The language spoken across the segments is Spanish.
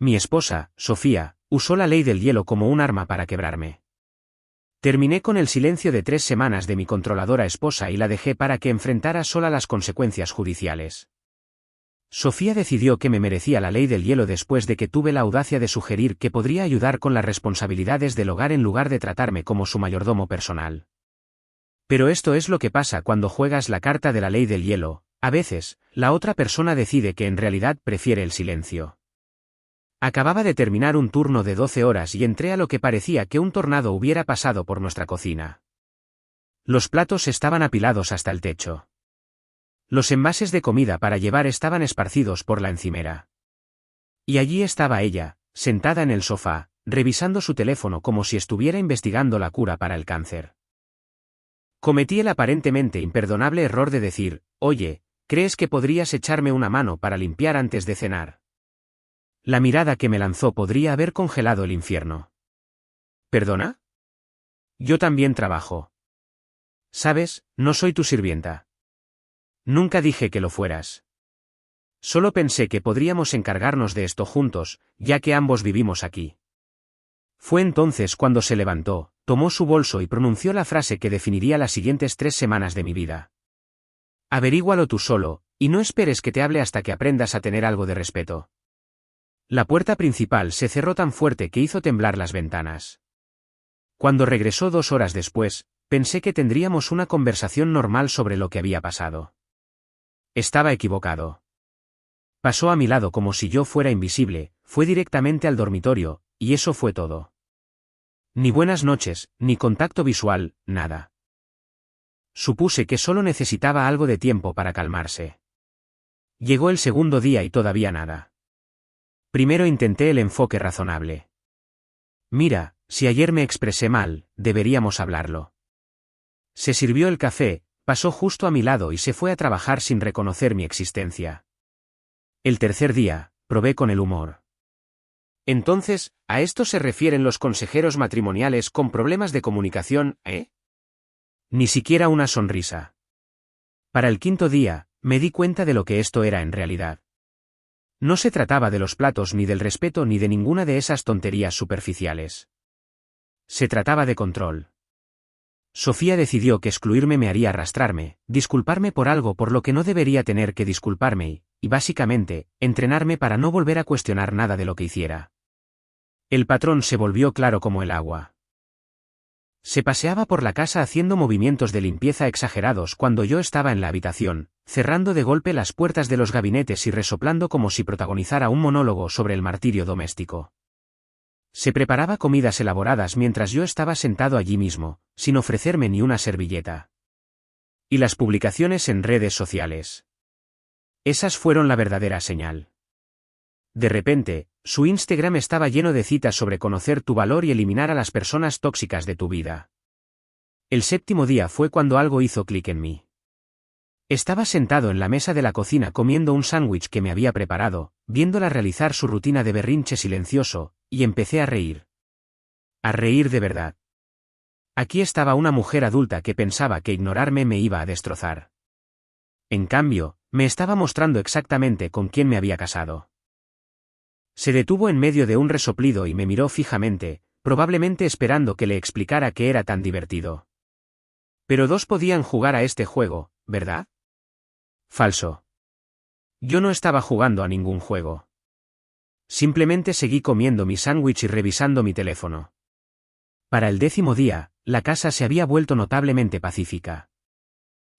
Mi esposa, Sofía, usó la ley del hielo como un arma para quebrarme. Terminé con el silencio de 3 semanas de mi controladora esposa y la dejé para que enfrentara sola las consecuencias judiciales. Sofía decidió que me merecía la ley del hielo después de que tuve la audacia de sugerir que podría ayudar con las responsabilidades del hogar en lugar de tratarme como su mayordomo personal. Pero esto es lo que pasa cuando juegas la carta de la ley del hielo. A veces, la otra persona decide que en realidad prefiere el silencio. Acababa de terminar un turno de 12 horas y entré a lo que parecía que un tornado hubiera pasado por nuestra cocina. Los platos estaban apilados hasta el techo. Los envases de comida para llevar estaban esparcidos por la encimera. Y allí estaba ella, sentada en el sofá, revisando su teléfono como si estuviera investigando la cura para el cáncer. Cometí el aparentemente imperdonable error de decir, oye, ¿crees que podrías echarme una mano para limpiar antes de cenar? La mirada que me lanzó podría haber congelado el infierno. ¿Perdona? Yo también trabajo. ¿Sabes? No soy tu sirvienta. Nunca dije que lo fueras. Solo pensé que podríamos encargarnos de esto juntos, ya que ambos vivimos aquí. Fue entonces cuando se levantó, tomó su bolso y pronunció la frase que definiría las siguientes 3 semanas de mi vida. Averígualo tú solo, y no esperes que te hable hasta que aprendas a tener algo de respeto. La puerta principal se cerró tan fuerte que hizo temblar las ventanas. Cuando regresó 2 horas después, pensé que tendríamos una conversación normal sobre lo que había pasado. Estaba equivocado. Pasó a mi lado como si yo fuera invisible, fue directamente al dormitorio, y eso fue todo. Ni buenas noches, ni contacto visual, nada. Supuse que solo necesitaba algo de tiempo para calmarse. Llegó el segundo día y todavía nada. Primero intenté el enfoque razonable. Mira, si ayer me expresé mal, deberíamos hablarlo. Se sirvió el café, pasó justo a mi lado y se fue a trabajar sin reconocer mi existencia. El tercer día, probé con el humor. Entonces, ¿a esto se refieren los consejeros matrimoniales con problemas de comunicación, eh? Ni siquiera una sonrisa. Para el 5.º día, me di cuenta de lo que esto era en realidad. No se trataba de los platos ni del respeto ni de ninguna de esas tonterías superficiales. Se trataba de control. Sofía decidió que excluirme me haría arrastrarme, disculparme por algo por lo que no debería tener que disculparme y, básicamente, entrenarme para no volver a cuestionar nada de lo que hiciera. El patrón se volvió claro como el agua. Se paseaba por la casa haciendo movimientos de limpieza exagerados cuando yo estaba en la habitación, cerrando de golpe las puertas de los gabinetes y resoplando como si protagonizara un monólogo sobre el martirio doméstico. Se preparaba comidas elaboradas mientras yo estaba sentado allí mismo, sin ofrecerme ni una servilleta. Y las publicaciones en redes sociales. Esas fueron la verdadera señal. De repente, su Instagram estaba lleno de citas sobre conocer tu valor y eliminar a las personas tóxicas de tu vida. El 7.º día fue cuando algo hizo clic en mí. Estaba sentado en la mesa de la cocina comiendo un sándwich que me había preparado, viéndola realizar su rutina de berrinche silencioso, y empecé a reír. A reír de verdad. Aquí estaba una mujer adulta que pensaba que ignorarme me iba a destrozar. En cambio, me estaba mostrando exactamente con quién me había casado. Se detuvo en medio de un resoplido y me miró fijamente, probablemente esperando que le explicara qué era tan divertido. Pero 2 podían jugar a este juego, ¿verdad? Falso. Yo no estaba jugando a ningún juego. Simplemente seguí comiendo mi sándwich y revisando mi teléfono. Para el 10.º día, la casa se había vuelto notablemente pacífica.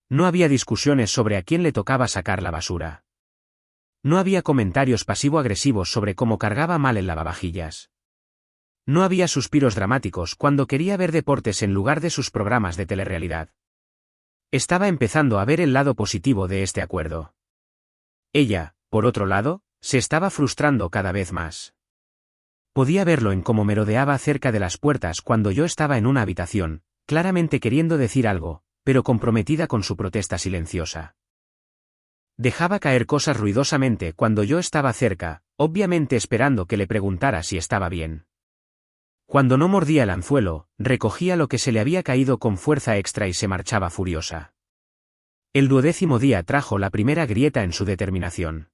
No había discusiones sobre a quién le tocaba sacar la basura. No había comentarios pasivo-agresivos sobre cómo cargaba mal el lavavajillas. No había suspiros dramáticos cuando quería ver deportes en lugar de sus programas de telerrealidad. Estaba empezando a ver el lado positivo de este acuerdo. Ella, por otro lado, se estaba frustrando cada vez más. Podía verlo en cómo merodeaba cerca de las puertas cuando yo estaba en una habitación, claramente queriendo decir algo, pero comprometida con su protesta silenciosa. Dejaba caer cosas ruidosamente cuando yo estaba cerca, obviamente esperando que le preguntara si estaba bien. Cuando no mordía el anzuelo, recogía lo que se le había caído con fuerza extra y se marchaba furiosa. El 12.º día trajo la primera grieta en su determinación.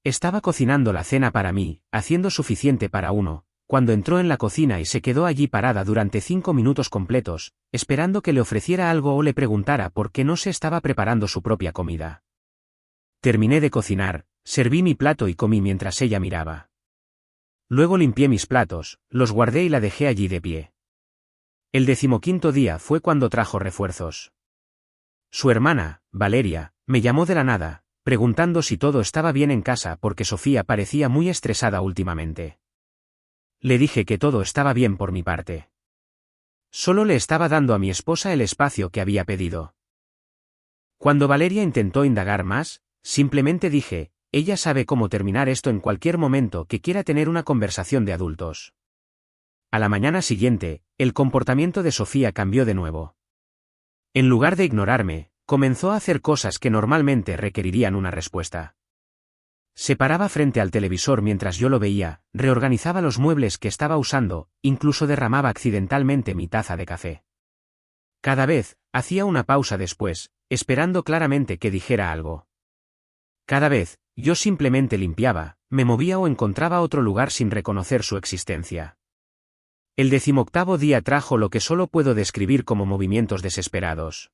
Estaba cocinando la cena para mí, haciendo suficiente para uno, cuando entró en la cocina y se quedó allí parada durante 5 minutos completos, esperando que le ofreciera algo o le preguntara por qué no se estaba preparando su propia comida. Terminé de cocinar, serví mi plato y comí mientras ella miraba. Luego limpié mis platos, los guardé y la dejé allí de pie. El 15º día fue cuando trajo refuerzos. Su hermana, Valeria, me llamó de la nada, preguntando si todo estaba bien en casa porque Sofía parecía muy estresada últimamente. Le dije que todo estaba bien por mi parte. Solo le estaba dando a mi esposa el espacio que había pedido. Cuando Valeria intentó indagar más, simplemente dije, ella sabe cómo terminar esto en cualquier momento que quiera tener una conversación de adultos. A la mañana siguiente, el comportamiento de Sofía cambió de nuevo. En lugar de ignorarme, comenzó a hacer cosas que normalmente requerirían una respuesta. Se paraba frente al televisor mientras yo lo veía, reorganizaba los muebles que estaba usando, incluso derramaba accidentalmente mi taza de café. Cada vez, hacía una pausa después, esperando claramente que dijera algo. Cada vez, yo simplemente limpiaba, me movía o encontraba otro lugar sin reconocer su existencia. El 18º día trajo lo que solo puedo describir como movimientos desesperados.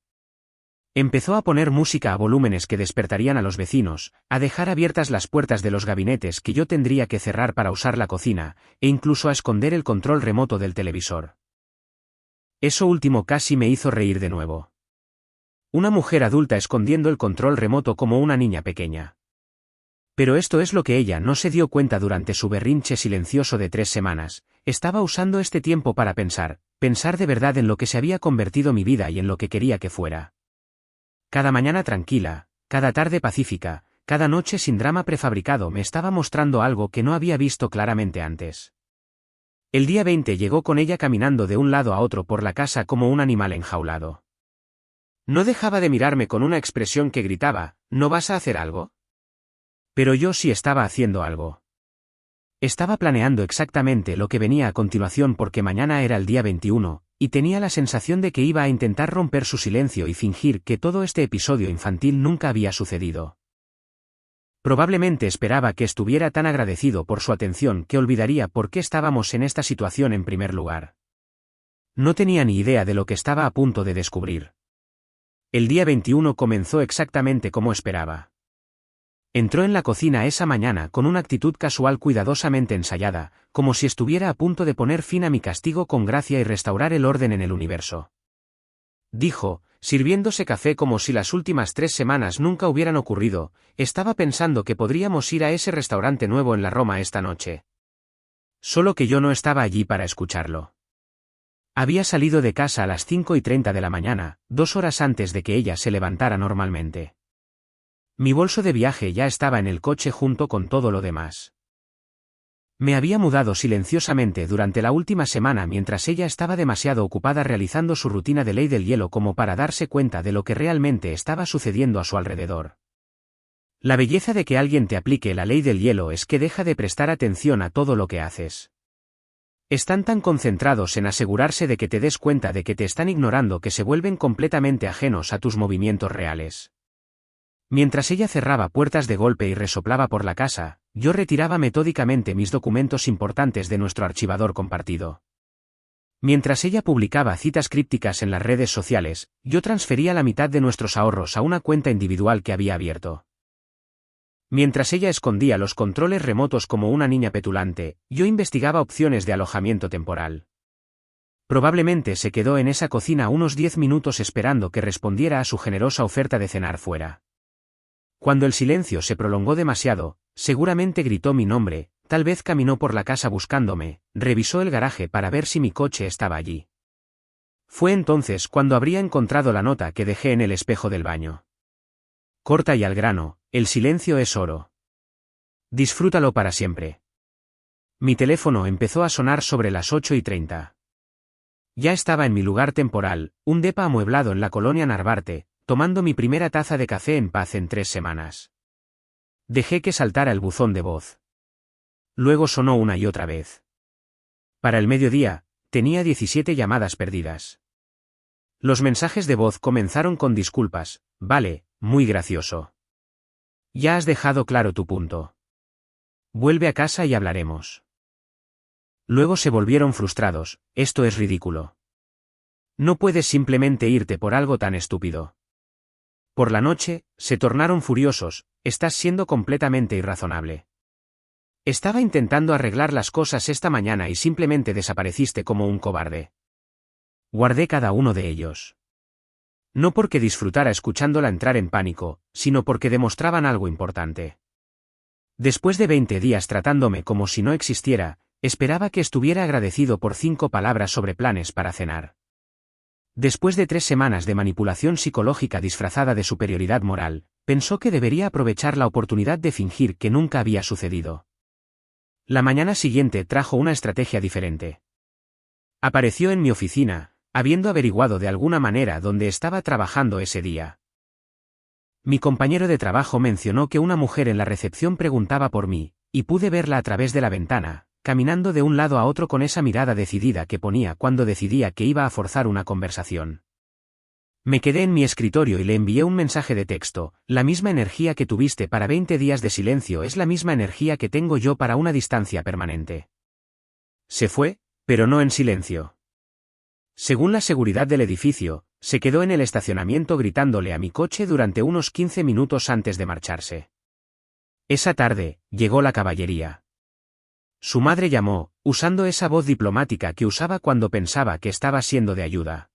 Empezó a poner música a volúmenes que despertarían a los vecinos, a dejar abiertas las puertas de los gabinetes que yo tendría que cerrar para usar la cocina, e incluso a esconder el control remoto del televisor. Eso último casi me hizo reír de nuevo. Una mujer adulta escondiendo el control remoto como una niña pequeña. Pero esto es lo que ella no se dio cuenta durante su berrinche silencioso de 3 semanas, estaba usando este tiempo para pensar de verdad en lo que se había convertido mi vida y en lo que quería que fuera. Cada mañana tranquila, cada tarde pacífica, cada noche sin drama prefabricado me estaba mostrando algo que no había visto claramente antes. El día 20 llegó con ella caminando de un lado a otro por la casa como un animal enjaulado. No dejaba de mirarme con una expresión que gritaba, ¿no vas a hacer algo? Pero yo sí estaba haciendo algo. Estaba planeando exactamente lo que venía a continuación porque mañana era el día 21, y tenía la sensación de que iba a intentar romper su silencio y fingir que todo este episodio infantil nunca había sucedido. Probablemente esperaba que estuviera tan agradecido por su atención que olvidaría por qué estábamos en esta situación en primer lugar. No tenía ni idea de lo que estaba a punto de descubrir. El día 21 comenzó exactamente como esperaba. Entró en la cocina esa mañana con una actitud casual cuidadosamente ensayada, como si estuviera a punto de poner fin a mi castigo con gracia y restaurar el orden en el universo. Dijo, sirviéndose café como si las últimas 3 semanas nunca hubieran ocurrido, estaba pensando que podríamos ir a ese restaurante nuevo en la Roma esta noche. Solo que yo no estaba allí para escucharlo. Había salido de casa a las 5:30 de la mañana, 2 horas antes de que ella se levantara normalmente. Mi bolso de viaje ya estaba en el coche junto con todo lo demás. Me había mudado silenciosamente durante la última semana mientras ella estaba demasiado ocupada realizando su rutina de ley del hielo como para darse cuenta de lo que realmente estaba sucediendo a su alrededor. La belleza de que alguien te aplique la ley del hielo es que deja de prestar atención a todo lo que haces. Están tan concentrados en asegurarse de que te des cuenta de que te están ignorando que se vuelven completamente ajenos a tus movimientos reales. Mientras ella cerraba puertas de golpe y resoplaba por la casa, yo retiraba metódicamente mis documentos importantes de nuestro archivador compartido. Mientras ella publicaba citas crípticas en las redes sociales, yo transfería la mitad de nuestros ahorros a una cuenta individual que había abierto. Mientras ella escondía los controles remotos como una niña petulante, yo investigaba opciones de alojamiento temporal. Probablemente se quedó en esa cocina unos 10 minutos esperando que respondiera a su generosa oferta de cenar fuera. Cuando el silencio se prolongó demasiado, seguramente gritó mi nombre, tal vez caminó por la casa buscándome, revisó el garaje para ver si mi coche estaba allí. Fue entonces cuando habría encontrado la nota que dejé en el espejo del baño. Corta y al grano, el silencio es oro. Disfrútalo para siempre. Mi teléfono empezó a sonar sobre las 8:30. Ya estaba en mi lugar temporal, un depa amueblado en la colonia Narvarte, tomando mi primera taza de café en paz en 3 semanas. Dejé que saltara el buzón de voz. Luego sonó una y otra vez. Para el mediodía, tenía 17 llamadas perdidas. Los mensajes de voz comenzaron con disculpas, vale, muy gracioso. Ya has dejado claro tu punto. Vuelve a casa y hablaremos. Luego se volvieron frustrados, esto es ridículo. No puedes simplemente irte por algo tan estúpido. Por la noche, se tornaron furiosos, estás siendo completamente irrazonable. Estaba intentando arreglar las cosas esta mañana y simplemente desapareciste como un cobarde. Guardé cada uno de ellos. No porque disfrutara escuchándola entrar en pánico, sino porque demostraban algo importante. Después de 20 días tratándome como si no existiera, esperaba que estuviera agradecido por 5 palabras sobre planes para cenar. Después de 3 semanas de manipulación psicológica disfrazada de superioridad moral, pensó que debería aprovechar la oportunidad de fingir que nunca había sucedido. La mañana siguiente trajo una estrategia diferente. Apareció en mi oficina, habiendo averiguado de alguna manera dónde estaba trabajando ese día. Mi compañero de trabajo mencionó que una mujer en la recepción preguntaba por mí, y pude verla a través de la ventana, caminando de un lado a otro con esa mirada decidida que ponía cuando decidía que iba a forzar una conversación. Me quedé en mi escritorio y le envié un mensaje de texto: la misma energía que tuviste para 20 días de silencio es la misma energía que tengo yo para una distancia permanente. Se fue, pero no en silencio. Según la seguridad del edificio, se quedó en el estacionamiento gritándole a mi coche durante unos 15 minutos antes de marcharse. Esa tarde, llegó la caballería. Su madre llamó, usando esa voz diplomática que usaba cuando pensaba que estaba siendo de ayuda.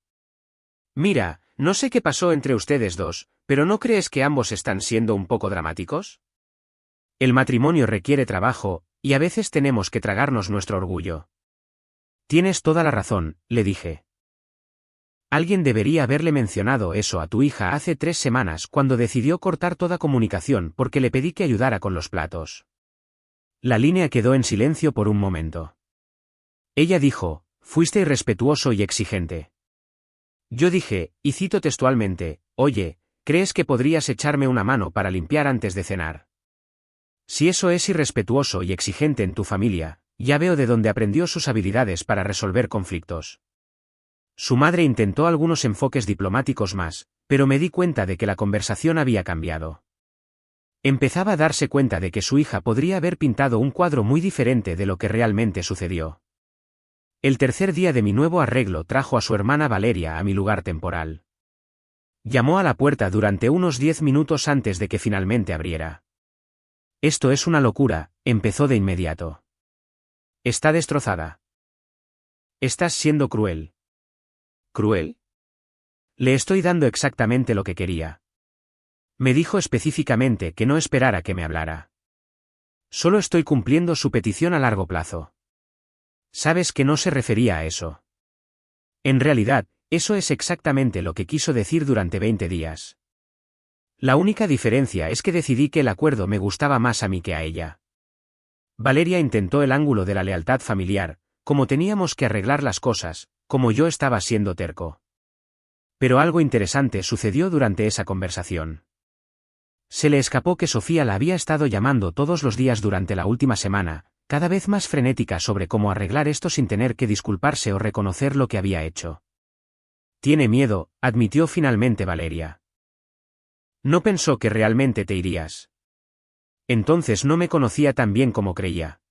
Mira, no sé qué pasó entre ustedes dos, pero ¿no crees que ambos están siendo un poco dramáticos? El matrimonio requiere trabajo, y a veces tenemos que tragarnos nuestro orgullo. Tienes toda la razón, le dije. Alguien debería haberle mencionado eso a tu hija hace 3 semanas cuando decidió cortar toda comunicación porque le pedí que ayudara con los platos. La línea quedó en silencio por un momento. Ella dijo: fuiste irrespetuoso y exigente. Yo dije, y cito textualmente: oye, ¿crees que podrías echarme una mano para limpiar antes de cenar? Si eso es irrespetuoso y exigente en tu familia, ya veo de dónde aprendió sus habilidades para resolver conflictos. Su madre intentó algunos enfoques diplomáticos más, pero me di cuenta de que la conversación había cambiado. Empezaba a darse cuenta de que su hija podría haber pintado un cuadro muy diferente de lo que realmente sucedió. El tercer día de mi nuevo arreglo trajo a su hermana Valeria a mi lugar temporal. Llamó a la puerta durante unos 10 minutos antes de que finalmente abriera. Esto es una locura, empezó de inmediato. Está destrozada. Estás siendo cruel. ¿Cruel? Le estoy dando exactamente lo que quería. Me dijo específicamente que no esperara que me hablara. Solo estoy cumpliendo su petición a largo plazo. Sabes que no se refería a eso. En realidad, eso es exactamente lo que quiso decir durante 20 días. La única diferencia es que decidí que el acuerdo me gustaba más a mí que a ella. Valeria intentó el ángulo de la lealtad familiar, como teníamos que arreglar las cosas, como yo estaba siendo terco. Pero algo interesante sucedió durante esa conversación. Se le escapó que Sofía la había estado llamando todos los días durante la última semana, cada vez más frenética sobre cómo arreglar esto sin tener que disculparse o reconocer lo que había hecho. Tiene miedo, admitió finalmente Valeria. No pensó que realmente te irías. Entonces no me conocía tan bien como creía.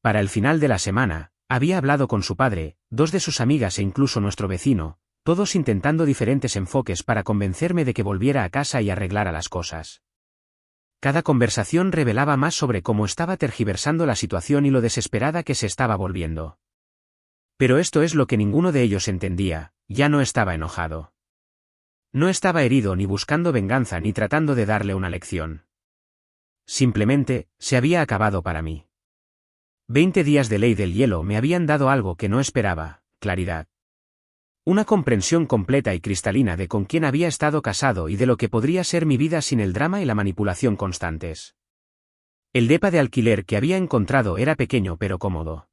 Para el final de la semana, había hablado con su padre, 2 de sus amigas e incluso nuestro vecino, todos intentando diferentes enfoques para convencerme de que volviera a casa y arreglara las cosas. Cada conversación revelaba más sobre cómo estaba tergiversando la situación y lo desesperada que se estaba volviendo. Pero esto es lo que ninguno de ellos entendía: ya no estaba enojado. No estaba herido ni buscando venganza ni tratando de darle una lección. Simplemente, se había acabado para mí. 20 días de ley del hielo me habían dado algo que no esperaba: claridad. Una comprensión completa y cristalina de con quién había estado casado y de lo que podría ser mi vida sin el drama y la manipulación constantes. El depa de alquiler que había encontrado era pequeño pero cómodo.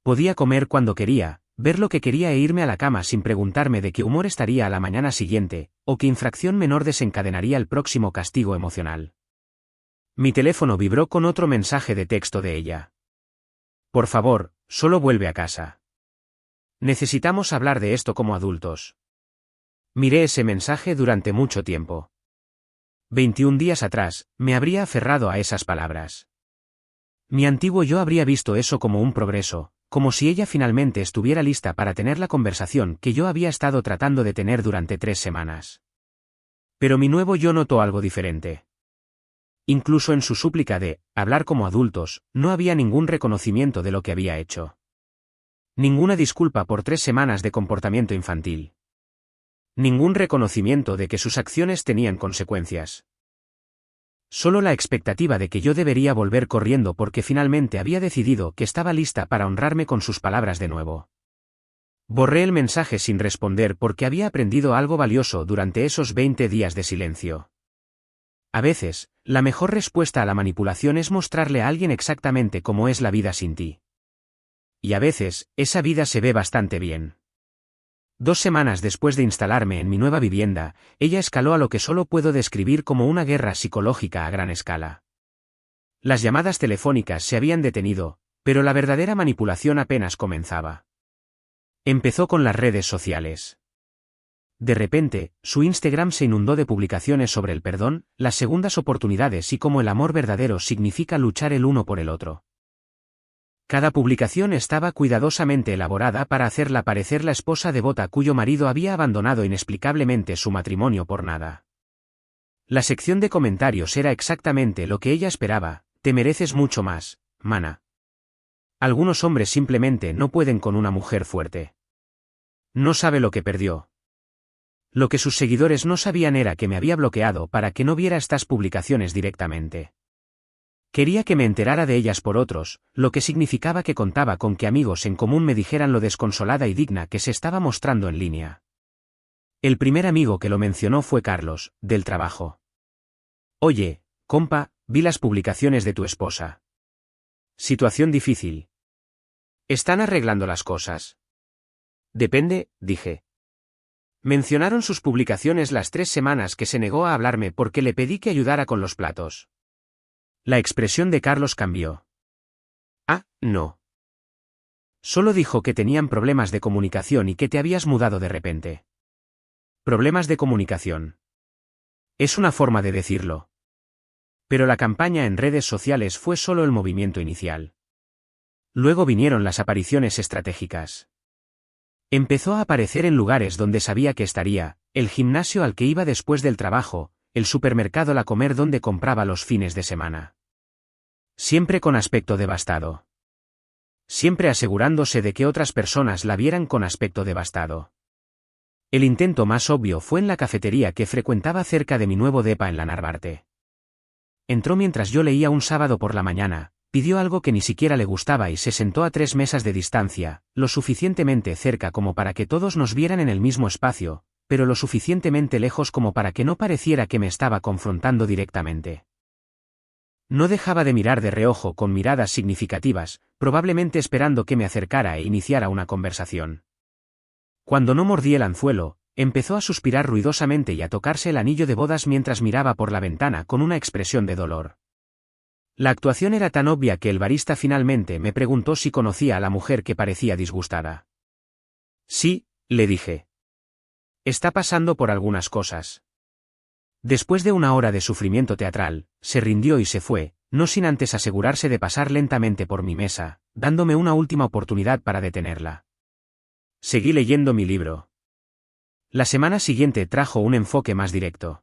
Podía comer cuando quería, ver lo que quería e irme a la cama sin preguntarme de qué humor estaría a la mañana siguiente, o qué infracción menor desencadenaría el próximo castigo emocional. Mi teléfono vibró con otro mensaje de texto de ella. Por favor, solo vuelve a casa. Necesitamos hablar de esto como adultos. Miré ese mensaje durante mucho tiempo. 21 días atrás, me habría aferrado a esas palabras. Mi antiguo yo habría visto eso como un progreso, como si ella finalmente estuviera lista para tener la conversación que yo había estado tratando de tener durante 3 semanas. Pero mi nuevo yo notó algo diferente. Incluso en su súplica de hablar como adultos, no había ningún reconocimiento de lo que había hecho. Ninguna disculpa por 3 semanas de comportamiento infantil. Ningún reconocimiento de que sus acciones tenían consecuencias. Solo la expectativa de que yo debería volver corriendo porque finalmente había decidido que estaba lista para honrarme con sus palabras de nuevo. Borré el mensaje sin responder porque había aprendido algo valioso durante esos 20 días de silencio. A veces, la mejor respuesta a la manipulación es mostrarle a alguien exactamente cómo es la vida sin ti. Y a veces, esa vida se ve bastante bien. 2 semanas después de instalarme en mi nueva vivienda, ella escaló a lo que solo puedo describir como una guerra psicológica a gran escala. Las llamadas telefónicas se habían detenido, pero la verdadera manipulación apenas comenzaba. Empezó con las redes sociales. De repente, su Instagram se inundó de publicaciones sobre el perdón, las segundas oportunidades y cómo el amor verdadero significa luchar el uno por el otro. Cada publicación estaba cuidadosamente elaborada para hacerla parecer la esposa devota cuyo marido había abandonado inexplicablemente su matrimonio por nada. La sección de comentarios era exactamente lo que ella esperaba: te mereces mucho más, mana. Algunos hombres simplemente no pueden con una mujer fuerte. No sabe lo que perdió. Lo que sus seguidores no sabían era que me había bloqueado para que no viera estas publicaciones directamente. Quería que me enterara de ellas por otros, lo que significaba que contaba con que amigos en común me dijeran lo desconsolada y digna que se estaba mostrando en línea. El primer amigo que lo mencionó fue Carlos, del trabajo. Oye, compa, vi las publicaciones de tu esposa. Situación difícil. ¿Están arreglando las cosas? Depende, dije. Mencionaron sus publicaciones las 3 semanas que se negó a hablarme porque le pedí que ayudara con los platos. La expresión de Carlos cambió. Ah, no. Solo dijo que tenían problemas de comunicación y que te habías mudado de repente. Problemas de comunicación. Es una forma de decirlo. Pero la campaña en redes sociales fue solo el movimiento inicial. Luego vinieron las apariciones estratégicas. Empezó a aparecer en lugares donde sabía que estaría, el gimnasio al que iba después del trabajo, el supermercado a comer donde compraba los fines de semana. Siempre con aspecto devastado. Siempre asegurándose de que otras personas la vieran con aspecto devastado. El intento más obvio fue en la cafetería que frecuentaba cerca de mi nuevo depa en la Narvarte. Entró mientras yo leía un sábado por la mañana, pidió algo que ni siquiera le gustaba y se sentó a 3 mesas de distancia, lo suficientemente cerca como para que todos nos vieran en el mismo espacio, pero lo suficientemente lejos como para que no pareciera que me estaba confrontando directamente. No dejaba de mirar de reojo con miradas significativas, probablemente esperando que me acercara e iniciara una conversación. Cuando no mordí el anzuelo, empezó a suspirar ruidosamente y a tocarse el anillo de bodas mientras miraba por la ventana con una expresión de dolor. La actuación era tan obvia que el barista finalmente me preguntó si conocía a la mujer que parecía disgustada. Sí, le dije. Está pasando por algunas cosas. Después de una hora de sufrimiento teatral, se rindió y se fue, no sin antes asegurarse de pasar lentamente por mi mesa, dándome una última oportunidad para detenerla. Seguí leyendo mi libro. La semana siguiente trajo un enfoque más directo.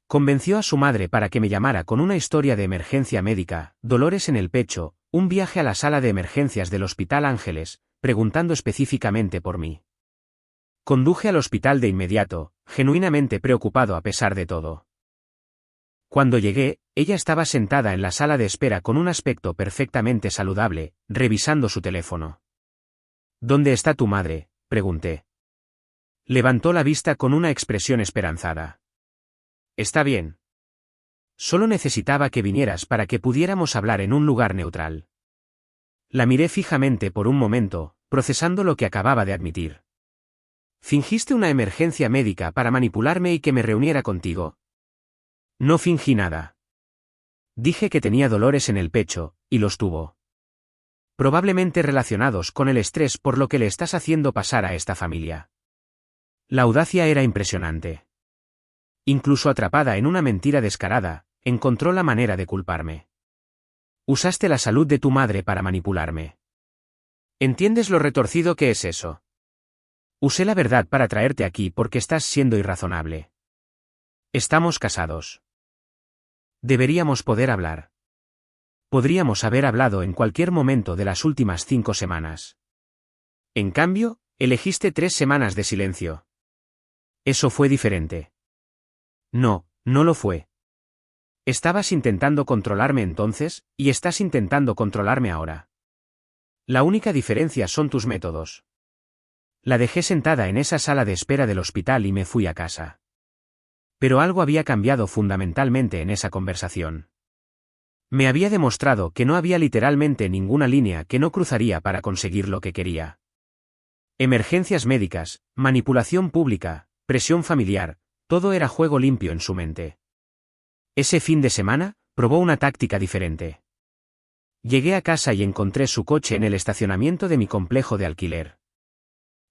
Convenció a su madre para que me llamara con una historia de emergencia médica, dolores en el pecho, un viaje a la sala de emergencias del Hospital Ángeles, preguntando específicamente por mí. Conduje al hospital de inmediato, genuinamente preocupado a pesar de todo. Cuando llegué, ella estaba sentada en la sala de espera con un aspecto perfectamente saludable, revisando su teléfono. ¿Dónde está tu madre?, pregunté. Levantó la vista con una expresión esperanzada. Está bien. Solo necesitaba que vinieras para que pudiéramos hablar en un lugar neutral. La miré fijamente por un momento, procesando lo que acababa de admitir. Fingiste una emergencia médica para manipularme y que me reuniera contigo. No fingí nada. Dije que tenía dolores en el pecho, y los tuvo. Probablemente relacionados con el estrés por lo que le estás haciendo pasar a esta familia. La audacia era impresionante. Incluso atrapada en una mentira descarada, encontró la manera de culparme. Usaste la salud de tu madre para manipularme. ¿Entiendes lo retorcido que es eso? Usé la verdad para traerte aquí porque estás siendo irrazonable. Estamos casados. Deberíamos poder hablar. Podríamos haber hablado en cualquier momento de las últimas 5 semanas. En cambio, elegiste 3 semanas de silencio. Eso fue diferente. No, no lo fue. Estabas intentando controlarme entonces, y estás intentando controlarme ahora. La única diferencia son tus métodos. La dejé sentada en esa sala de espera del hospital y me fui a casa. Pero algo había cambiado fundamentalmente en esa conversación. Me había demostrado que no había literalmente ninguna línea que no cruzaría para conseguir lo que quería. Emergencias médicas, manipulación pública, presión familiar, todo era juego limpio en su mente. Ese fin de semana, probó una táctica diferente. Llegué a casa y encontré su coche en el estacionamiento de mi complejo de alquiler.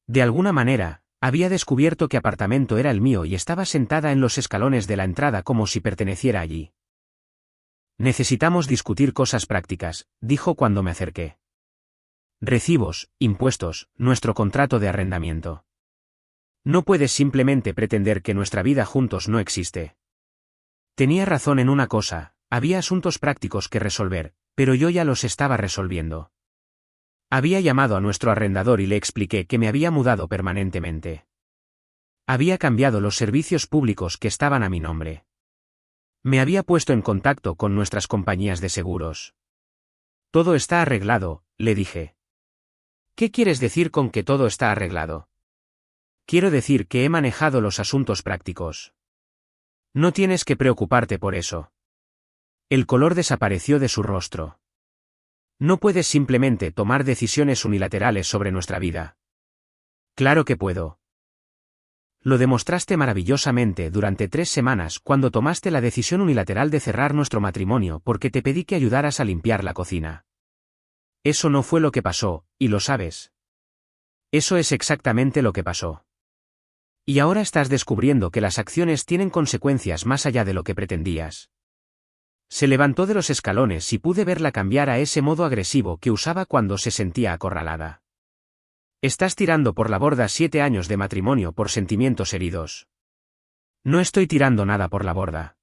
De alguna manera, había descubierto que apartamento era el mío y estaba sentada en los escalones de la entrada como si perteneciera allí. Necesitamos discutir cosas prácticas, dijo cuando me acerqué. Recibos, impuestos, nuestro contrato de arrendamiento. No puedes simplemente pretender que nuestra vida juntos no existe. Tenía razón en una cosa, había asuntos prácticos que resolver, pero yo ya los estaba resolviendo. Había llamado a nuestro arrendador y le expliqué que me había mudado permanentemente. Había cambiado los servicios públicos que estaban a mi nombre. Me había puesto en contacto con nuestras compañías de seguros. Todo está arreglado, le dije. ¿Qué quieres decir con que todo está arreglado? Quiero decir que he manejado los asuntos prácticos. No tienes que preocuparte por eso. El color desapareció de su rostro. No puedes simplemente tomar decisiones unilaterales sobre nuestra vida. Claro que puedo. Lo demostraste maravillosamente durante 3 semanas cuando tomaste la decisión unilateral de cerrar nuestro matrimonio porque te pedí que ayudaras a limpiar la cocina. Eso no fue lo que pasó, y lo sabes. Eso es exactamente lo que pasó. Y ahora estás descubriendo que las acciones tienen consecuencias más allá de lo que pretendías. Se levantó de los escalones y pude verla cambiar a ese modo agresivo que usaba cuando se sentía acorralada. Estás tirando por la borda 7 años de matrimonio por sentimientos heridos. No estoy tirando nada por la borda.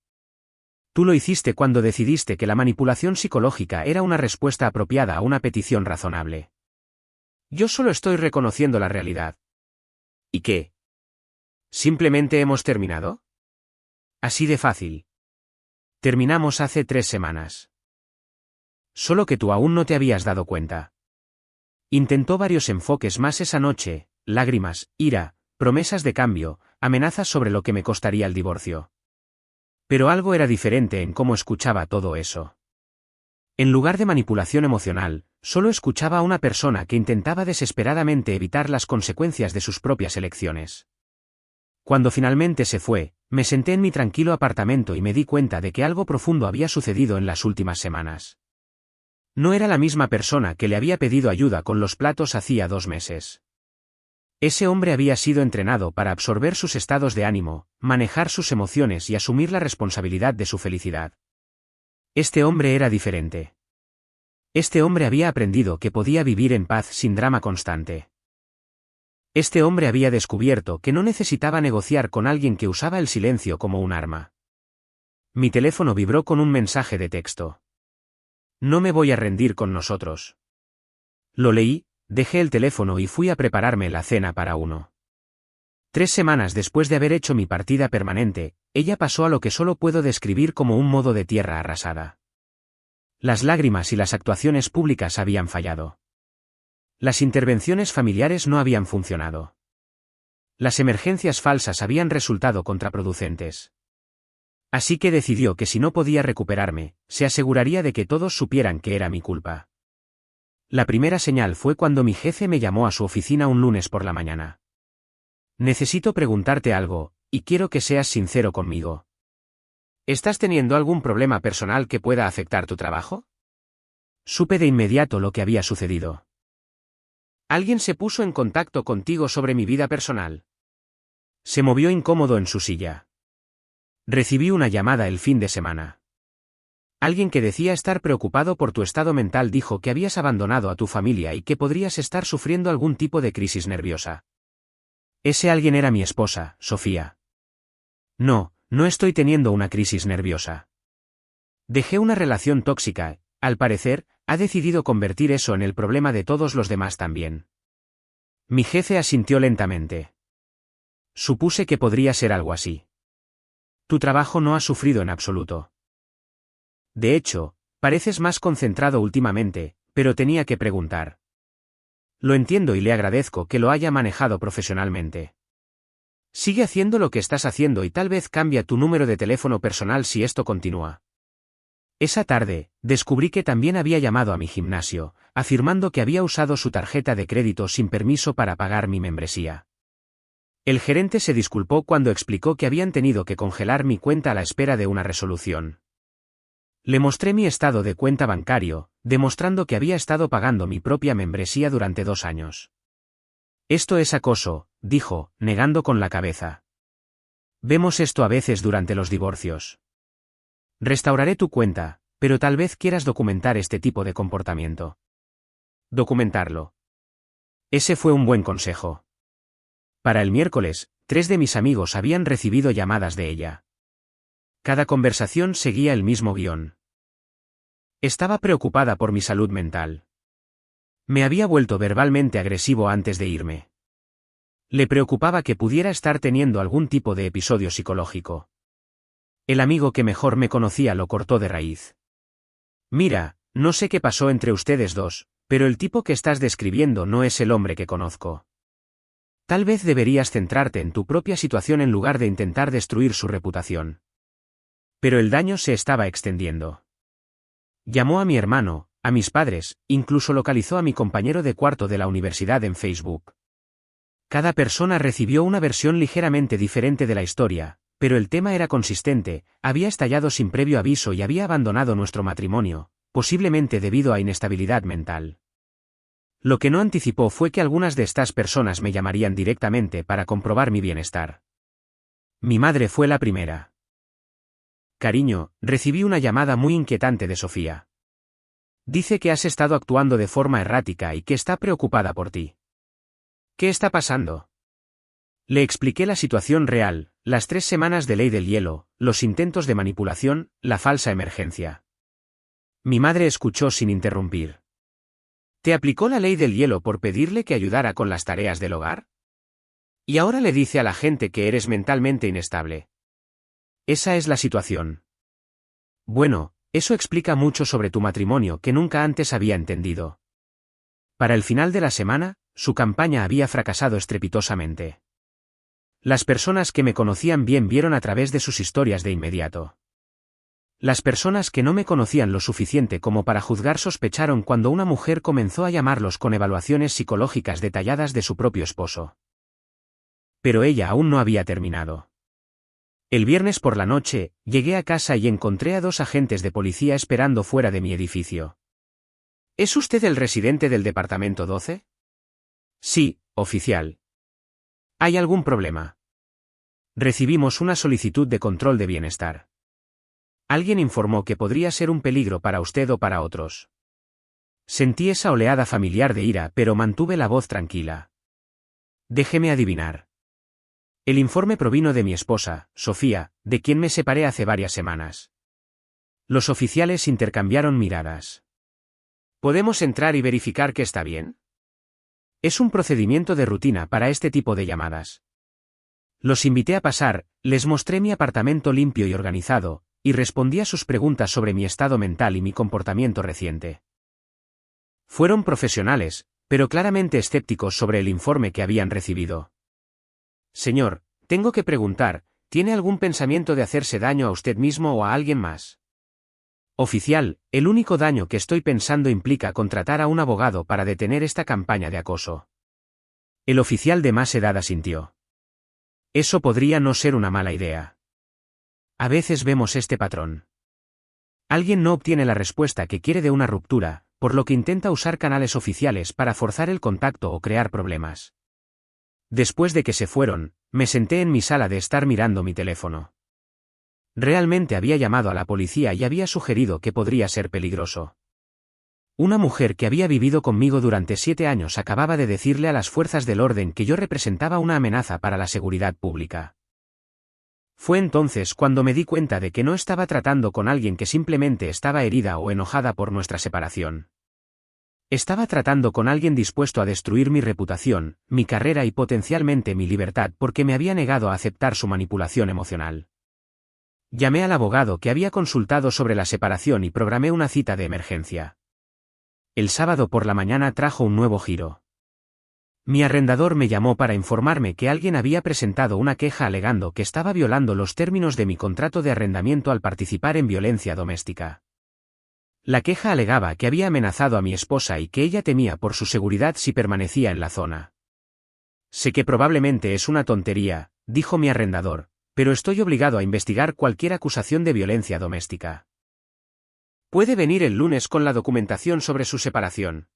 Tú lo hiciste cuando decidiste que la manipulación psicológica era una respuesta apropiada a una petición razonable. Yo solo estoy reconociendo la realidad. ¿Y qué? ¿Simplemente hemos terminado? Así de fácil. Terminamos hace 3 semanas. Solo que tú aún no te habías dado cuenta. Intentó varios enfoques más esa noche, lágrimas, ira, promesas de cambio, amenazas sobre lo que me costaría el divorcio. Pero algo era diferente en cómo escuchaba todo eso. En lugar de manipulación emocional, solo escuchaba a una persona que intentaba desesperadamente evitar las consecuencias de sus propias elecciones. Cuando finalmente se fue, me senté en mi tranquilo apartamento y me di cuenta de que algo profundo había sucedido en las últimas semanas. No era la misma persona que le había pedido ayuda con los platos hacía 2 meses. Ese hombre había sido entrenado para absorber sus estados de ánimo, manejar sus emociones y asumir la responsabilidad de su felicidad. Este hombre era diferente. Este hombre había aprendido que podía vivir en paz sin drama constante. Este hombre había descubierto que no necesitaba negociar con alguien que usaba el silencio como un arma. Mi teléfono vibró con un mensaje de texto. No me voy a rendir con nosotros. Lo leí, dejé el teléfono y fui a prepararme la cena para uno. 3 semanas después de haber hecho mi partida permanente, ella pasó a lo que solo puedo describir como un modo de tierra arrasada. Las lágrimas y las actuaciones públicas habían fallado. Las intervenciones familiares no habían funcionado. Las emergencias falsas habían resultado contraproducentes. Así que decidió que si no podía recuperarme, se aseguraría de que todos supieran que era mi culpa. La primera señal fue cuando mi jefe me llamó a su oficina un lunes por la mañana. Necesito preguntarte algo, y quiero que seas sincero conmigo. ¿Estás teniendo algún problema personal que pueda afectar tu trabajo? Supe de inmediato lo que había sucedido. ¿Alguien se puso en contacto contigo sobre mi vida personal? Se movió incómodo en su silla. Recibí una llamada el fin de semana. Alguien que decía estar preocupado por tu estado mental dijo que habías abandonado a tu familia y que podrías estar sufriendo algún tipo de crisis nerviosa. Ese alguien era mi esposa, Sofía. No, no estoy teniendo una crisis nerviosa. Dejé una relación tóxica, al parecer, ha decidido convertir eso en el problema de todos los demás también. Mi jefe asintió lentamente. Supuse que podría ser algo así. Tu trabajo no ha sufrido en absoluto. De hecho, pareces más concentrado últimamente, pero tenía que preguntar. Lo entiendo y le agradezco que lo haya manejado profesionalmente. Sigue haciendo lo que estás haciendo y tal vez cambia tu número de teléfono personal si esto continúa. Esa tarde, descubrí que también había llamado a mi gimnasio, afirmando que había usado su tarjeta de crédito sin permiso para pagar mi membresía. El gerente se disculpó cuando explicó que habían tenido que congelar mi cuenta a la espera de una resolución. Le mostré mi estado de cuenta bancario, demostrando que había estado pagando mi propia membresía durante 2 años. Esto es acoso, dijo, negando con la cabeza. Vemos esto a veces durante los divorcios. Restauraré tu cuenta, pero tal vez quieras documentar este tipo de comportamiento. Documentarlo. Ese fue un buen consejo. Para el miércoles, 3 de mis amigos habían recibido llamadas de ella. Cada conversación seguía el mismo guión. Estaba preocupada por mi salud mental. Me había vuelto verbalmente agresivo antes de irme. Le preocupaba que pudiera estar teniendo algún tipo de episodio psicológico. El amigo que mejor me conocía lo cortó de raíz. Mira, no sé qué pasó entre ustedes dos, pero el tipo que estás describiendo no es el hombre que conozco. Tal vez deberías centrarte en tu propia situación en lugar de intentar destruir su reputación. Pero el daño se estaba extendiendo. Llamó a mi hermano, a mis padres, incluso localizó a mi compañero de cuarto de la universidad en Facebook. Cada persona recibió una versión ligeramente diferente de la historia, pero el tema era consistente, había estallado sin previo aviso y había abandonado nuestro matrimonio, posiblemente debido a inestabilidad mental. Lo que no anticipó fue que algunas de estas personas me llamarían directamente para comprobar mi bienestar. Mi madre fue la primera. Cariño, recibí una llamada muy inquietante de Sofía. Dice que has estado actuando de forma errática y que está preocupada por ti. ¿Qué está pasando? Le expliqué la situación real, las 3 semanas de ley del hielo, los intentos de manipulación, la falsa emergencia. Mi madre escuchó sin interrumpir. ¿Te aplicó la ley del hielo por pedirle que ayudara con las tareas del hogar? Y ahora le dice a la gente que eres mentalmente inestable. Esa es la situación. Bueno, eso explica mucho sobre tu matrimonio que nunca antes había entendido. Para el final de la semana, su campaña había fracasado estrepitosamente. Las personas que me conocían bien vieron a través de sus historias de inmediato. Las personas que no me conocían lo suficiente como para juzgar sospecharon cuando una mujer comenzó a llamarlos con evaluaciones psicológicas detalladas de su propio esposo. Pero ella aún no había terminado. El viernes por la noche, llegué a casa y encontré a 2 agentes de policía esperando fuera de mi edificio. ¿Es usted el residente del departamento 12? Sí, oficial. ¿Hay algún problema? Recibimos una solicitud de control de bienestar. Alguien informó que podría ser un peligro para usted o para otros. Sentí esa oleada familiar de ira, pero mantuve la voz tranquila. Déjeme adivinar. El informe provino de mi esposa, Sofía, de quien me separé hace varias semanas. Los oficiales intercambiaron miradas. ¿Podemos entrar y verificar que está bien? Es un procedimiento de rutina para este tipo de llamadas. Los invité a pasar, les mostré mi apartamento limpio y organizado, y respondí a sus preguntas sobre mi estado mental y mi comportamiento reciente. Fueron profesionales, pero claramente escépticos sobre el informe que habían recibido. Señor, tengo que preguntar, ¿tiene algún pensamiento de hacerse daño a usted mismo o a alguien más? Oficial, el único daño que estoy pensando implica contratar a un abogado para detener esta campaña de acoso. El oficial de más edad asintió. Eso podría no ser una mala idea. A veces vemos este patrón. Alguien no obtiene la respuesta que quiere de una ruptura, por lo que intenta usar canales oficiales para forzar el contacto o crear problemas. Después de que se fueron, me senté en mi sala de estar mirando mi teléfono. Realmente había llamado a la policía y había sugerido que podría ser peligroso. Una mujer que había vivido conmigo durante 7 años acababa de decirle a las fuerzas del orden que yo representaba una amenaza para la seguridad pública. Fue entonces cuando me di cuenta de que no estaba tratando con alguien que simplemente estaba herida o enojada por nuestra separación. Estaba tratando con alguien dispuesto a destruir mi reputación, mi carrera y potencialmente mi libertad porque me había negado a aceptar su manipulación emocional. Llamé al abogado que había consultado sobre la separación y programé una cita de emergencia. El sábado por la mañana trajo un nuevo giro. Mi arrendador me llamó para informarme que alguien había presentado una queja alegando que estaba violando los términos de mi contrato de arrendamiento al participar en violencia doméstica. La queja alegaba que había amenazado a mi esposa y que ella temía por su seguridad si permanecía en la zona. Sé que probablemente es una tontería, dijo mi arrendador, pero estoy obligado a investigar cualquier acusación de violencia doméstica. ¿Puede venir el lunes con la documentación sobre su separación?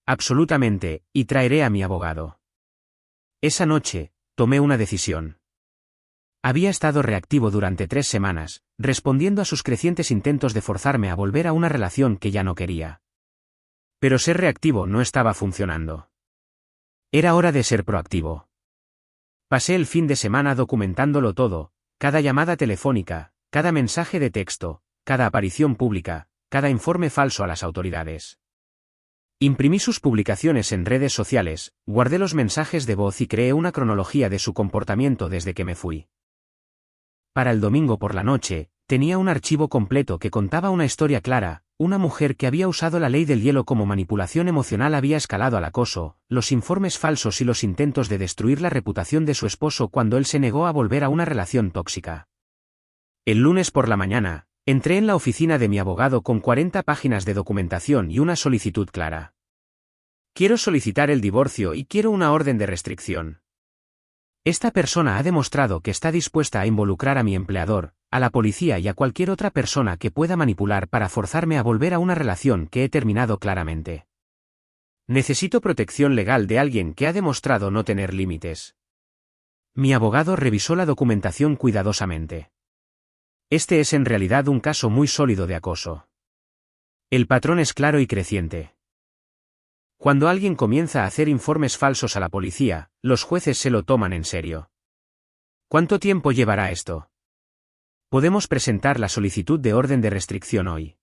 Absolutamente, y traeré a mi abogado. Esa noche, tomé una decisión. Había estado reactivo durante 3 semanas, respondiendo a sus crecientes intentos de forzarme a volver a una relación que ya no quería. Pero ser reactivo no estaba funcionando. Era hora de ser proactivo. Pasé el fin de semana documentándolo todo, cada llamada telefónica, cada mensaje de texto, cada aparición pública, cada informe falso a las autoridades. Imprimí sus publicaciones en redes sociales, guardé los mensajes de voz y creé una cronología de su comportamiento desde que me fui. Para el domingo por la noche, tenía un archivo completo que contaba una historia clara. Una mujer que había usado la ley del hielo como manipulación emocional había escalado al acoso, los informes falsos y los intentos de destruir la reputación de su esposo cuando él se negó a volver a una relación tóxica. El lunes por la mañana, entré en la oficina de mi abogado con 40 páginas de documentación y una solicitud clara. Quiero solicitar el divorcio y quiero una orden de restricción. Esta persona ha demostrado que está dispuesta a involucrar a mi empleador, a la policía y a cualquier otra persona que pueda manipular para forzarme a volver a una relación que he terminado claramente. Necesito protección legal de alguien que ha demostrado no tener límites. Mi abogado revisó la documentación cuidadosamente. Este es en realidad un caso muy sólido de acoso. El patrón es claro y creciente. Cuando alguien comienza a hacer informes falsos a la policía, los jueces se lo toman en serio. ¿Cuánto tiempo llevará esto? Podemos presentar la solicitud de orden de restricción hoy.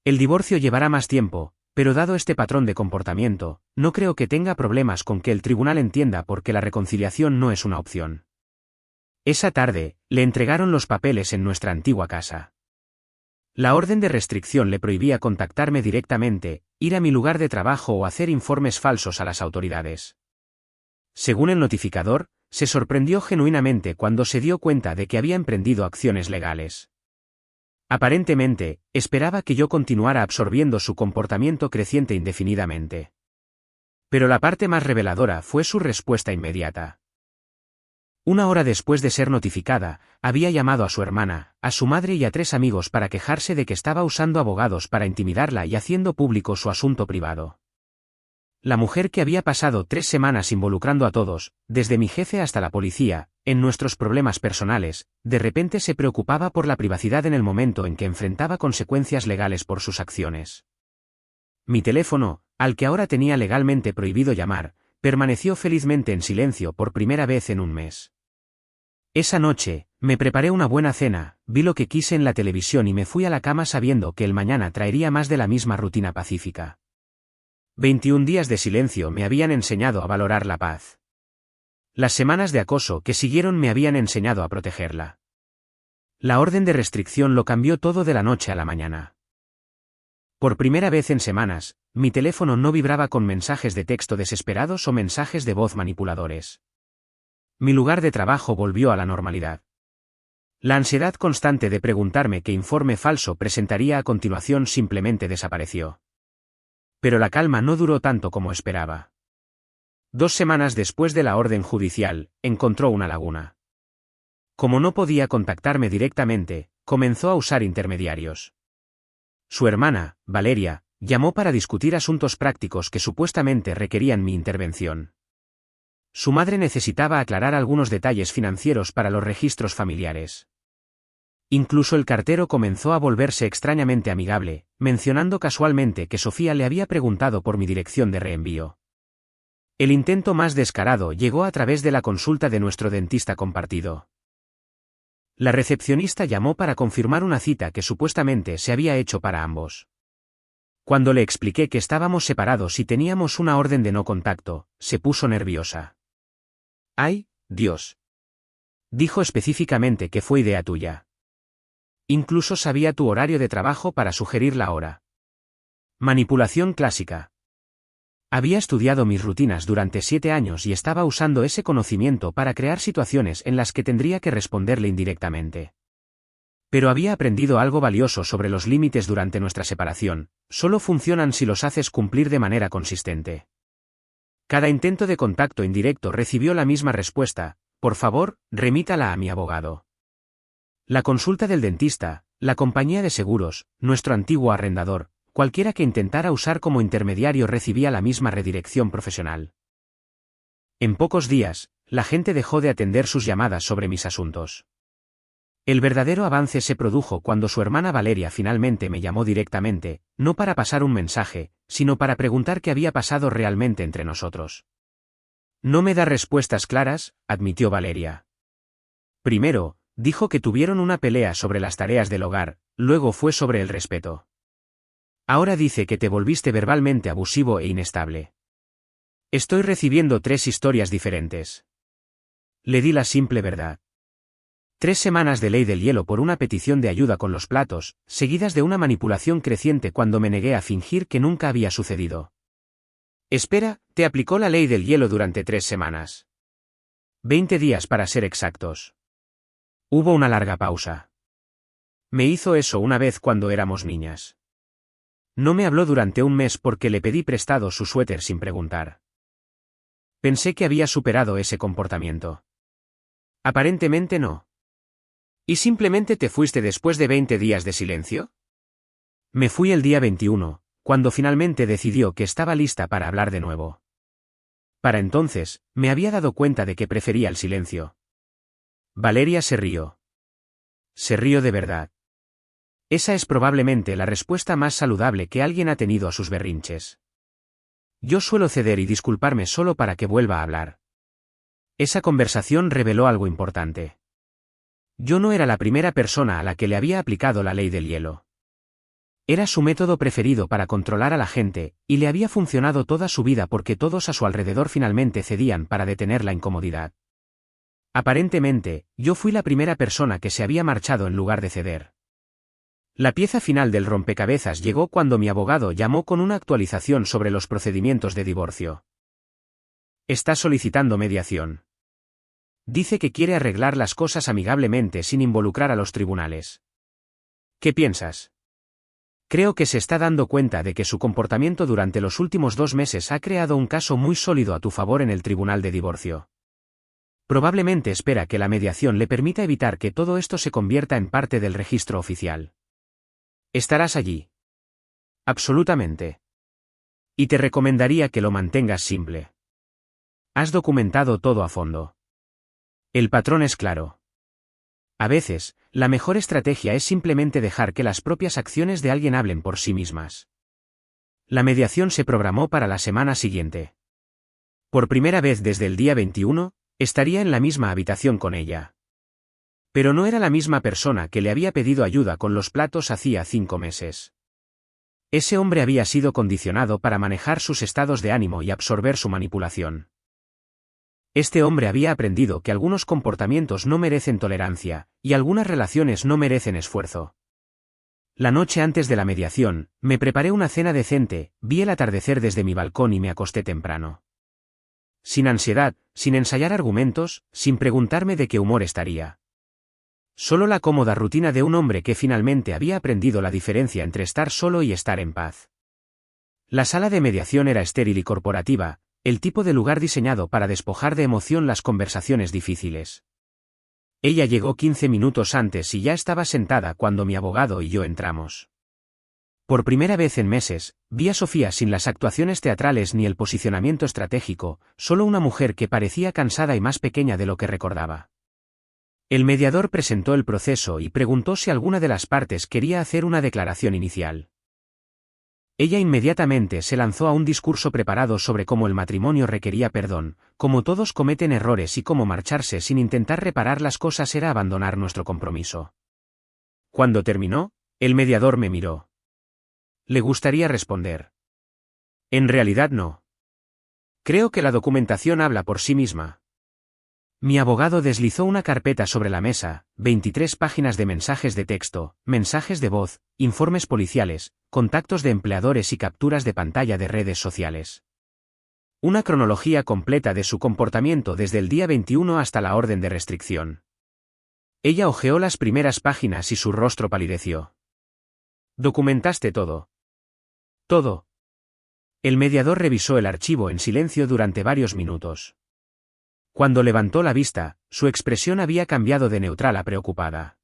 El divorcio llevará más tiempo, pero dado este patrón de comportamiento, no creo que tenga problemas con que el tribunal entienda por qué la reconciliación no es una opción. Esa tarde, le entregaron los papeles en nuestra antigua casa. La orden de restricción le prohibía contactarme directamente, ir a mi lugar de trabajo o hacer informes falsos a las autoridades. Según el notificador, se sorprendió genuinamente cuando se dio cuenta de que había emprendido acciones legales. Aparentemente, esperaba que yo continuara absorbiendo su comportamiento creciente indefinidamente. Pero la parte más reveladora fue su respuesta inmediata. 1 hora después de ser notificada, había llamado a su hermana, a su madre y a 3 amigos para quejarse de que estaba usando abogados para intimidarla y haciendo público su asunto privado. La mujer que había pasado 3 semanas involucrando a todos, desde mi jefe hasta la policía, en nuestros problemas personales, de repente se preocupaba por la privacidad en el momento en que enfrentaba consecuencias legales por sus acciones. Mi teléfono, al que ahora tenía legalmente prohibido llamar, permaneció felizmente en silencio por primera vez en un mes. Esa noche, me preparé una buena cena, vi lo que quise en la televisión y me fui a la cama sabiendo que el mañana traería más de la misma rutina pacífica. 21 días de silencio me habían enseñado a valorar la paz. Las semanas de acoso que siguieron me habían enseñado a protegerla. La orden de restricción lo cambió todo de la noche a la mañana. Por primera vez en semanas, mi teléfono no vibraba con mensajes de texto desesperados o mensajes de voz manipuladores. Mi lugar de trabajo volvió a la normalidad. La ansiedad constante de preguntarme qué informe falso presentaría a continuación simplemente desapareció. Pero la calma no duró tanto como esperaba. 2 semanas después de la orden judicial, encontró una laguna. Como no podía contactarme directamente, comenzó a usar intermediarios. Su hermana, Valeria, llamó para discutir asuntos prácticos que supuestamente requerían mi intervención. Su madre necesitaba aclarar algunos detalles financieros para los registros familiares. Incluso el cartero comenzó a volverse extrañamente amigable, mencionando casualmente que Sofía le había preguntado por mi dirección de reenvío. El intento más descarado llegó a través de la consulta de nuestro dentista compartido. La recepcionista llamó para confirmar una cita que supuestamente se había hecho para ambos. Cuando le expliqué que estábamos separados y teníamos una orden de no contacto, se puso nerviosa. ¡Ay, Dios! Dijo específicamente que fue idea tuya. Incluso sabía tu horario de trabajo para sugerir la hora. Manipulación clásica. Había estudiado mis rutinas durante 7 años y estaba usando ese conocimiento para crear situaciones en las que tendría que responderle indirectamente. Pero había aprendido algo valioso sobre los límites durante nuestra separación: solo funcionan si los haces cumplir de manera consistente. Cada intento de contacto indirecto recibió la misma respuesta: por favor, remítala a mi abogado. La consulta del dentista, la compañía de seguros, nuestro antiguo arrendador, cualquiera que intentara usar como intermediario recibía la misma redirección profesional. En pocos días, la gente dejó de atender sus llamadas sobre mis asuntos. El verdadero avance se produjo cuando su hermana Valeria finalmente me llamó directamente, no para pasar un mensaje, sino para preguntar qué había pasado realmente entre nosotros. No me da respuestas claras, admitió Valeria. Primero, dijo que tuvieron una pelea sobre las tareas del hogar, luego fue sobre el respeto. Ahora dice que te volviste verbalmente abusivo e inestable. Estoy recibiendo 3 historias diferentes. Le di la simple verdad. 3 semanas de ley del hielo por una petición de ayuda con los platos, seguidas de una manipulación creciente cuando me negué a fingir que nunca había sucedido. Espera, te aplicó la ley del hielo durante 3 semanas. 20 días para ser exactos. Hubo una larga pausa. Me hizo eso una vez cuando éramos niñas. No me habló durante un mes porque le pedí prestado su suéter sin preguntar. Pensé que había superado ese comportamiento. Aparentemente no. ¿Y simplemente te fuiste después de 20 días de silencio? Me fui el día 21, cuando finalmente decidió que estaba lista para hablar de nuevo. Para entonces, me había dado cuenta de que prefería el silencio. Valeria se rió. Se rió de verdad. Esa es probablemente la respuesta más saludable que alguien ha tenido a sus berrinches. Yo suelo ceder y disculparme solo para que vuelva a hablar. Esa conversación reveló algo importante. Yo no era la primera persona a la que le había aplicado la ley del hielo. Era su método preferido para controlar a la gente, y le había funcionado toda su vida porque todos a su alrededor finalmente cedían para detener la incomodidad. Aparentemente, yo fui la primera persona que se había marchado en lugar de ceder. La pieza final del rompecabezas llegó cuando mi abogado llamó con una actualización sobre los procedimientos de divorcio. Está solicitando mediación. Dice que quiere arreglar las cosas amigablemente sin involucrar a los tribunales. ¿Qué piensas? Creo que se está dando cuenta de que su comportamiento durante los últimos 2 meses ha creado un caso muy sólido a tu favor en el tribunal de divorcio. Probablemente espera que la mediación le permita evitar que todo esto se convierta en parte del registro oficial. ¿Estarás allí? Absolutamente. Y te recomendaría que lo mantengas simple. Has documentado todo a fondo. El patrón es claro. A veces, la mejor estrategia es simplemente dejar que las propias acciones de alguien hablen por sí mismas. La mediación se programó para la semana siguiente. Por primera vez desde el día 21, estaría en la misma habitación con ella. Pero no era la misma persona que le había pedido ayuda con los platos hacía 5 meses. Ese hombre había sido condicionado para manejar sus estados de ánimo y absorber su manipulación. Este hombre había aprendido que algunos comportamientos no merecen tolerancia, y algunas relaciones no merecen esfuerzo. La noche antes de la mediación, me preparé una cena decente, vi el atardecer desde mi balcón y me acosté temprano. Sin ansiedad, sin ensayar argumentos, sin preguntarme de qué humor estaría. Solo la cómoda rutina de un hombre que finalmente había aprendido la diferencia entre estar solo y estar en paz. La sala de mediación era estéril y corporativa, el tipo de lugar diseñado para despojar de emoción las conversaciones difíciles. Ella llegó 15 minutos antes y ya estaba sentada cuando mi abogado y yo entramos. Por primera vez en meses, vi a Sofía sin las actuaciones teatrales ni el posicionamiento estratégico, solo una mujer que parecía cansada y más pequeña de lo que recordaba. El mediador presentó el proceso y preguntó si alguna de las partes quería hacer una declaración inicial. Ella inmediatamente se lanzó a un discurso preparado sobre cómo el matrimonio requería perdón, cómo todos cometen errores y cómo marcharse sin intentar reparar las cosas era abandonar nuestro compromiso. Cuando terminó, el mediador me miró. ¿Le gustaría responder? En realidad no. Creo que la documentación habla por sí misma. Mi abogado deslizó una carpeta sobre la mesa, 23 páginas de mensajes de texto, mensajes de voz, informes policiales, contactos de empleadores y capturas de pantalla de redes sociales. Una cronología completa de su comportamiento desde el día 21 hasta la orden de restricción. Ella hojeó las primeras páginas y su rostro palideció. ¿Documentaste todo? Todo. El mediador revisó el archivo en silencio durante varios minutos. Cuando levantó la vista, su expresión había cambiado de neutral a preocupada.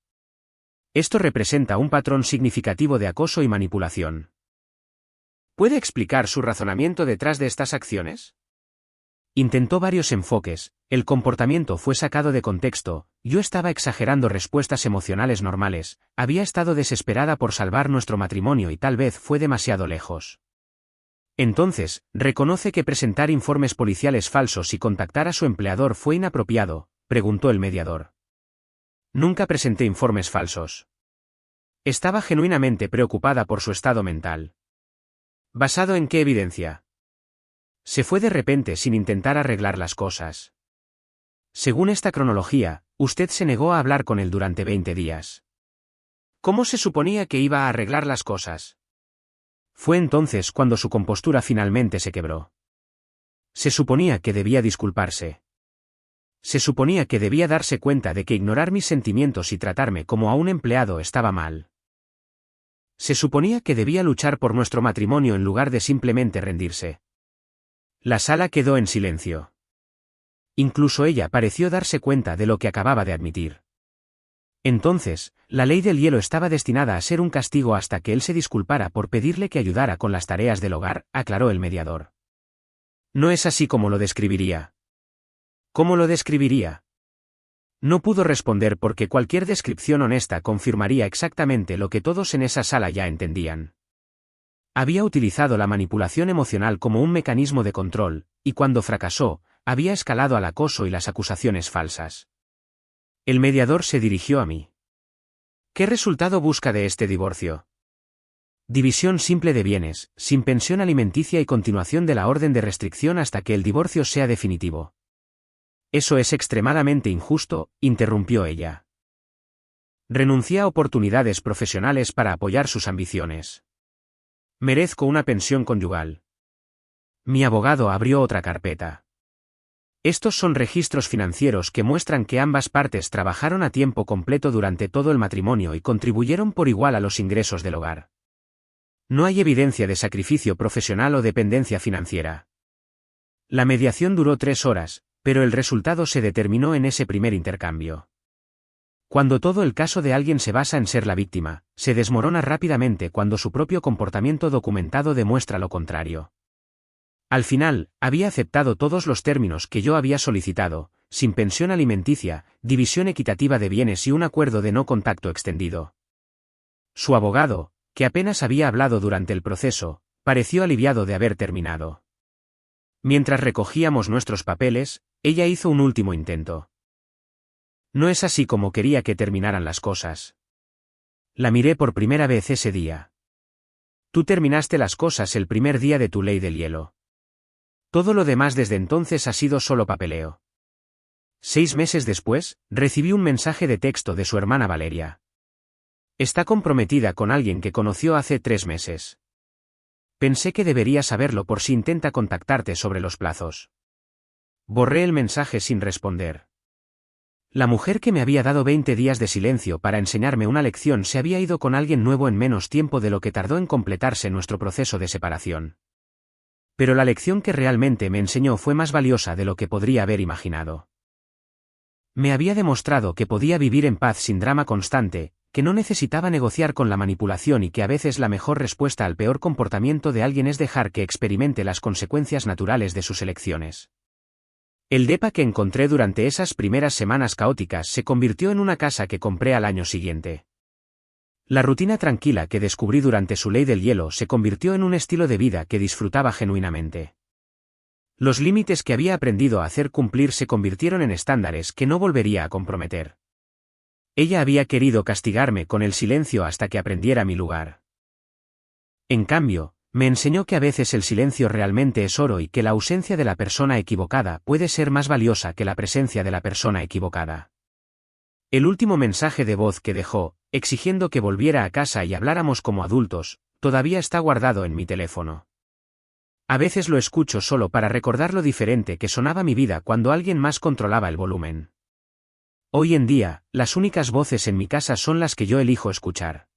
Esto representa un patrón significativo de acoso y manipulación. ¿Puede explicar su razonamiento detrás de estas acciones? Intentó varios enfoques, el comportamiento fue sacado de contexto, yo estaba exagerando respuestas emocionales normales, había estado desesperada por salvar nuestro matrimonio y tal vez fue demasiado lejos. Entonces, ¿reconoce que presentar informes policiales falsos y contactar a su empleador fue inapropiado?, preguntó el mediador. Nunca presenté informes falsos. Estaba genuinamente preocupada por su estado mental. ¿Basado en qué evidencia? Se fue de repente sin intentar arreglar las cosas. Según esta cronología, usted se negó a hablar con él durante 20 días. ¿Cómo se suponía que iba a arreglar las cosas? Fue entonces cuando su compostura finalmente se quebró. Se suponía que debía disculparse. Se suponía que debía darse cuenta de que ignorar mis sentimientos y tratarme como a un empleado estaba mal. Se suponía que debía luchar por nuestro matrimonio en lugar de simplemente rendirse. La sala quedó en silencio. Incluso ella pareció darse cuenta de lo que acababa de admitir. Entonces, la ley del hielo estaba destinada a ser un castigo hasta que él se disculpara por pedirle que ayudara con las tareas del hogar, aclaró el mediador. No es así como lo describiría. ¿Cómo lo describiría? No pudo responder porque cualquier descripción honesta confirmaría exactamente lo que todos en esa sala ya entendían. Había utilizado la manipulación emocional como un mecanismo de control, y cuando fracasó, había escalado al acoso y las acusaciones falsas. El mediador se dirigió a mí. ¿Qué resultado busca de este divorcio? División simple de bienes, sin pensión alimenticia y continuación de la orden de restricción hasta que el divorcio sea definitivo. Eso es extremadamente injusto, interrumpió ella. Renuncié a oportunidades profesionales para apoyar sus ambiciones. Merezco una pensión conyugal. Mi abogado abrió otra carpeta. Estos son registros financieros que muestran que ambas partes trabajaron a tiempo completo durante todo el matrimonio y contribuyeron por igual a los ingresos del hogar. No hay evidencia de sacrificio profesional o dependencia financiera. La mediación duró 3 horas, pero el resultado se determinó en ese primer intercambio. Cuando todo el caso de alguien se basa en ser la víctima, se desmorona rápidamente cuando su propio comportamiento documentado demuestra lo contrario. Al final, había aceptado todos los términos que yo había solicitado, sin pensión alimenticia, división equitativa de bienes y un acuerdo de no contacto extendido. Su abogado, que apenas había hablado durante el proceso, pareció aliviado de haber terminado. Mientras recogíamos nuestros papeles, ella hizo un último intento. No es así como quería que terminaran las cosas. La miré por primera vez ese día. Tú terminaste las cosas el primer día de tu ley del hielo. Todo lo demás desde entonces ha sido solo papeleo. 6 meses después, recibí un mensaje de texto de su hermana Valeria. Está comprometida con alguien que conoció hace 3 meses. Pensé que debería saberlo por si intenta contactarte sobre los plazos. Borré el mensaje sin responder. La mujer que me había dado 20 días de silencio para enseñarme una lección se había ido con alguien nuevo en menos tiempo de lo que tardó en completarse nuestro proceso de separación. Pero la lección que realmente me enseñó fue más valiosa de lo que podría haber imaginado. Me había demostrado que podía vivir en paz sin drama constante, que no necesitaba negociar con la manipulación y que a veces la mejor respuesta al peor comportamiento de alguien es dejar que experimente las consecuencias naturales de sus elecciones. El depa que encontré durante esas primeras semanas caóticas se convirtió en una casa que compré al año siguiente. La rutina tranquila que descubrí durante su ley del hielo se convirtió en un estilo de vida que disfrutaba genuinamente. Los límites que había aprendido a hacer cumplir se convirtieron en estándares que no volvería a comprometer. Ella había querido castigarme con el silencio hasta que aprendiera mi lugar. En cambio, me enseñó que a veces el silencio realmente es oro y que la ausencia de la persona equivocada puede ser más valiosa que la presencia de la persona equivocada. El último mensaje de voz que dejó, exigiendo que volviera a casa y habláramos como adultos, todavía está guardado en mi teléfono. A veces lo escucho solo para recordar lo diferente que sonaba mi vida cuando alguien más controlaba el volumen. Hoy en día, las únicas voces en mi casa son las que yo elijo escuchar.